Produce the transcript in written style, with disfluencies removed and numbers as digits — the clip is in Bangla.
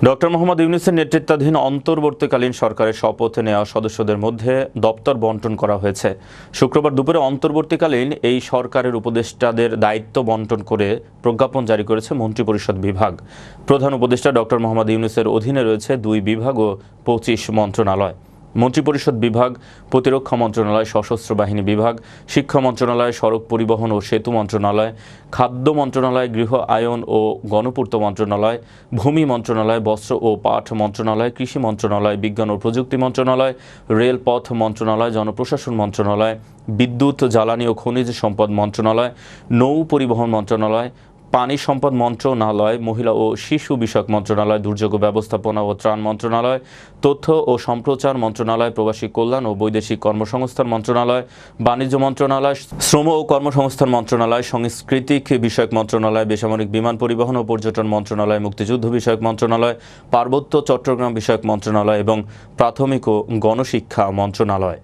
ডক্টর মোহাম্মদ ইউনূসের নেতৃত্বাধীন অন্তর্বর্তীকালীন সরকারের শপথ নেওয়া সদস্যদের মধ্যে দপ্তর বণ্টন করা হয়েছে। শুক্রবার দুপুরে অন্তর্বর্তীকালীন এই সরকারের উপদেষ্টাদের দায়িত্ব বণ্টন করে প্রজ্ঞাপন জারি করেছে মন্ত্রিপরিষদ বিভাগ। প্রধান উপদেষ্টা ডক্টর মোহাম্মদ ইউনূসের অধীনে রয়েছে 2 বিভাগ ও 25 মন্ত্রণালয়। মন্ত্রিপরিষদ বিভাগ, প্রতিরক্ষা মন্ত্রণালয়, সশস্ত্র বাহিনী বিভাগ, শিক্ষা মন্ত্রণালয়, সড়ক পরিবহন ও সেতু মন্ত্রণালয়, খাদ্য মন্ত্রণালয়, গৃহ আইন ও গণপূর্ত মন্ত্রণালয়, ভূমি মন্ত্রণালয়, বস্ত্র ও পাট মন্ত্রণালয়, কৃষি মন্ত্রণালয়, বিজ্ঞান ও প্রযুক্তি মন্ত্রণালয়, রেলপথ মন্ত্রণালয়, জনপ্রশাসন মন্ত্রণালয়, বিদ্যুৎ, জ্বালানি ও খনিজ সম্পদ মন্ত্রণালয়, নৌ পরিবহন মন্ত্রণালয়, পানি সম্পদ মন্ত্রণালয়, মহিলা ও শিশু বিষয়ক মন্ত্রণালয়, দুর্যোগ ব্যবস্থাপনা ও ত্রাণ মন্ত্রণালয়, তথ্য ও সম্প্রচার মন্ত্রণালয়, প্রবাসী কল্যাণ ও বৈদেশিক কর্মসংস্থান মন্ত্রণালয়, বাণিজ্য মন্ত্রণালয়, শ্রম ও কর্মসংস্থান মন্ত্রণালয়, সাংস্কৃতিক বিষয়ক মন্ত্রণালয়, বেসামরিক বিমান পরিবহন ও পর্যটন মন্ত্রণালয়, মুক্তিযুদ্ধ বিষয়ক মন্ত্রণালয়, পার্বত্য চট্টগ্রাম বিষয়ক মন্ত্রণালয় এবং প্রাথমিক ও গণশিক্ষা মন্ত্রণালয়।